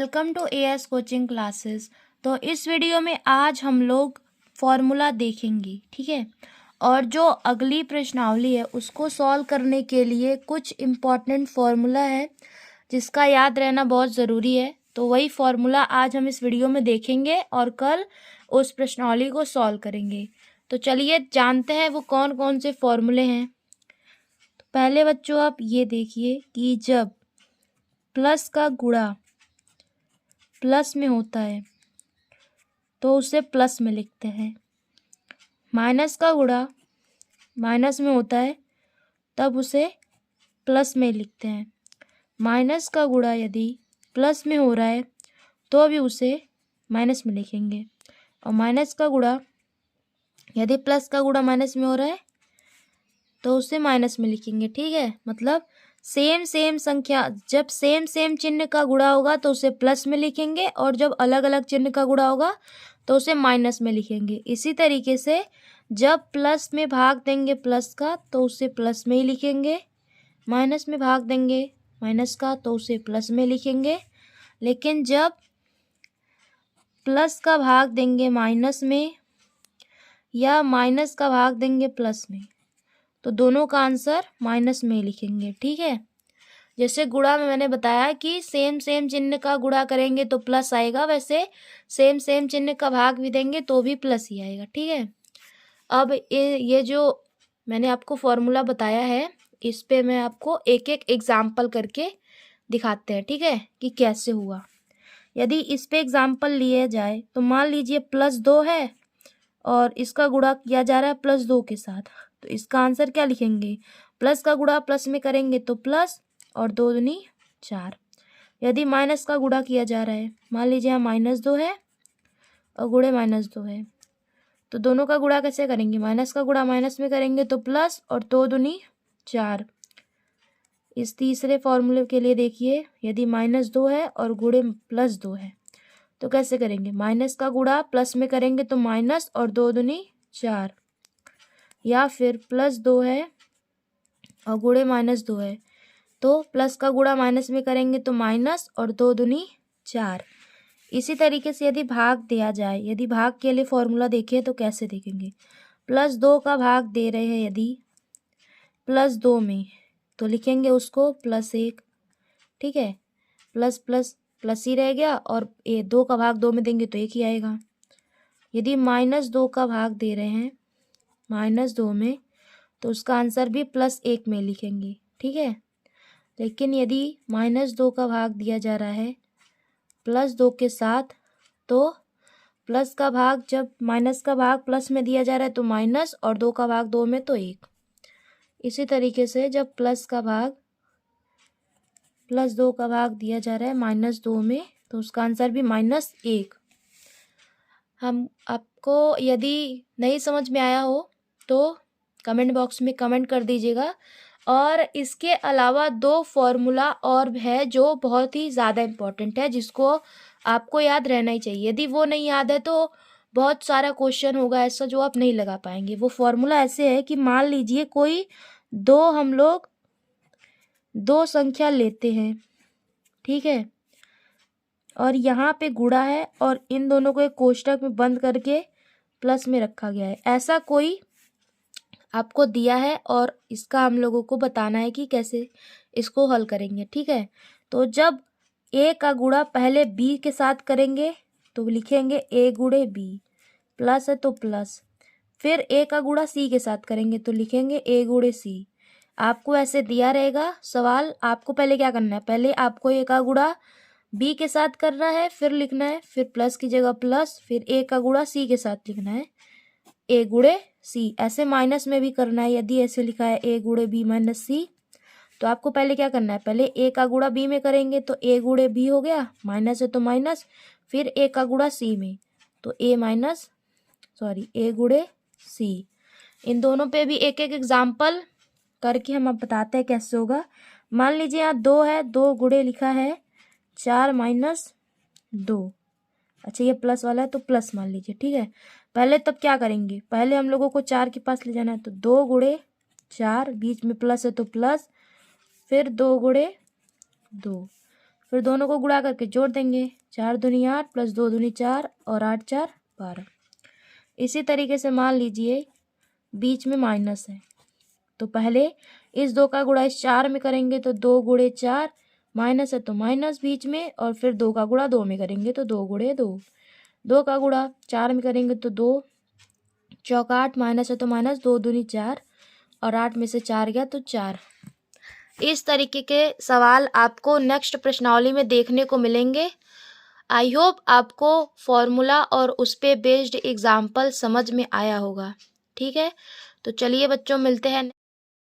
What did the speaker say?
Welcome to AS coaching classes. तो इस video में आज हम लोग फॉर्मूला देखेंगे, ठीक है। और जो अगली प्रश्नावली है उसको सॉल्व करने के लिए कुछ इम्पॉर्टेंट फॉर्मूला है जिसका याद रहना बहुत ज़रूरी है। तो वही फॉर्मूला आज हम इस वीडियो में देखेंगे और कल उस प्रश्नावली को सॉल्व करेंगे। तो चलिए जानते हैं वो कौन कौन से फॉर्मूले हैं। तो पहले बच्चों आप ये देखिए कि जब प्लस का गुणा प्लस में होता है तो उसे प्लस में लिखते हैं। माइनस का गुणा माइनस में होता है तब उसे प्लस में लिखते हैं। माइनस का गुणा यदि प्लस में हो रहा है तो भी उसे माइनस में लिखेंगे। और माइनस का गुणा यदि प्लस का गुणा माइनस में हो रहा है तो उसे माइनस में लिखेंगे, ठीक है। मतलब सेम सेम संख्या जब सेम सेम चिन्ह का गुणा होगा तो उसे प्लस में लिखेंगे और जब अलग अलग चिन्ह का गुणा होगा तो उसे माइनस में लिखेंगे। इसी तरीके से जब प्लस में भाग देंगे प्लस का तो उसे प्लस में ही लिखेंगे, माइनस में भाग देंगे माइनस का तो उसे प्लस में लिखेंगे। लेकिन जब प्लस का भाग देंगे माइनस में या माइनस का भाग देंगे प्लस में तो दोनों का आंसर माइनस में ही लिखेंगे, ठीक है। जैसे गुणा में मैंने बताया कि सेम सेम चिन्ह का गुणा करेंगे तो प्लस आएगा, वैसे सेम सेम चिन्ह का भाग भी देंगे तो भी प्लस ही आएगा, ठीक है। अब ये जो मैंने आपको फॉर्मूला बताया है इस पे मैं आपको एक एक एग्जाम्पल करके दिखाते हैं, ठीक है, कि कैसे हुआ। यदि इस पे एग्जाम्पल लिए जाए तो मान लीजिए +2 है और इसका गुणा किया जा रहा है +2 के साथ, तो इसका आंसर क्या लिखेंगे। प्लस का गुणा प्लस में करेंगे तो प्लस और 2 दूनी 4। यदि माइनस का गुणा किया जा रहा है, मान लीजिए यहाँ -2 है और गुणे -2 है, तो दोनों का गुणा कैसे करेंगे। माइनस का गुणा माइनस में करेंगे तो प्लस और 2 दूनी 4। इस तीसरे फॉर्मूले के लिए देखिए, यदि -2 है और गुणे +2 है तो कैसे करेंगे। माइनस का गुणा प्लस में करेंगे तो माइनस और 2 दूनी 4, या फिर +2 है और गुणे -2 है तो प्लस का गुणा माइनस में करेंगे तो माइनस और 2 दूनी 4। इसी तरीके से यदि भाग दिया जाए, यदि भाग के लिए फॉर्मूला देखें तो कैसे देखेंगे। +2 का भाग दे रहे हैं यदि +2 में तो लिखेंगे उसको +1, ठीक है। प्लस प्लस प्लस ही रह गया और 2 का भाग 2 में देंगे तो 1 ही आएगा। यदि -2 का भाग दे रहे हैं -2 में तो उसका आंसर भी +1 में लिखेंगे, ठीक है। लेकिन यदि -2 का भाग दिया जा रहा है +2 के साथ तो प्लस का भाग जब माइनस का भाग प्लस में दिया जा रहा है तो माइनस और 2 का भाग 2 में तो 1। इसी तरीके से जब +2 का भाग दिया जा रहा है -2 में तो उसका आंसर भी -1। हम आपको यदि नहीं समझ में आया हो तो कमेंट बॉक्स में कमेंट कर दीजिएगा। और इसके अलावा 2 फॉर्मूला और है जो बहुत ही ज़्यादा इम्पोर्टेंट है जिसको आपको याद रहना ही चाहिए। यदि वो नहीं याद है तो बहुत सारा क्वेश्चन होगा ऐसा जो आप नहीं लगा पाएंगे। वो फॉर्मूला ऐसे है कि मान लीजिए कोई हम लोग 2 संख्या लेते हैं, ठीक है, और यहाँ पे गुणा है और इन दोनों को एक कोष्टक में बंद करके प्लस में रखा गया है। ऐसा कोई आपको दिया है और इसका हम लोगों को बताना है कि कैसे इसको हल करेंगे, ठीक है। तो जब a का गुणा पहले b के साथ करेंगे तो लिखेंगे a गुणे b, प्लस है तो प्लस। फिर a का गुणा c के साथ करेंगे तो लिखेंगे a गुणे c। आपको ऐसे दिया रहेगा सवाल, आपको पहले क्या करना है, पहले आपको a का गुणा b के साथ करना है, फिर लिखना है, फिर प्लस की जगह प्लस, फिर a का गुणा c के साथ लिखना है a गुणे c। ऐसे माइनस में भी करना है, यदि ऐसे लिखा है a गुणे b माइनस c तो आपको पहले क्या करना है, पहले a का गुणा b में करेंगे तो a गुणे b हो गया, माइनस है तो माइनस, फिर a का गुणा c में तो a गुणे c। इन दोनों पे भी एक एक एग्जाम्पल करके हम अब बताते हैं कैसे होगा। मान लीजिए यहाँ 2 है, 2 गुणे लिखा है 4 - 2। अच्छा ये प्लस वाला है तो प्लस मान लीजिए, ठीक है। पहले तब क्या करेंगे, पहले हम लोगों को 4 के पास ले जाना है तो 2 गुणे 4, बीच में प्लस है तो प्लस, फिर 2 गुणे 2, फिर दोनों को गुणा करके जोड़ देंगे 4 दूनी 8 प्लस 2 दूनी 4 और 8 4 12। इसी तरीके से मान लीजिए बीच में माइनस है, तो पहले इस 2 का गुणा इस 4 में करेंगे तो 2 गुणे 4, माइनस है तो माइनस बीच में, और फिर 2 का गुणा 2 में करेंगे तो 2 गुणे 2, 2 का गुणा 4 में करेंगे तो 2 चौका 8, माइनस है तो माइनस, 2 दूनी 4 और 8 में से 4 गया तो 4। इस तरीके के सवाल आपको नेक्स्ट प्रश्नावली में देखने को मिलेंगे। आई होप आपको फॉर्मूला और उस पे बेस्ड एग्जाम्पल समझ में आया होगा। ठीक है, तो चलिए बच्चों मिलते हैं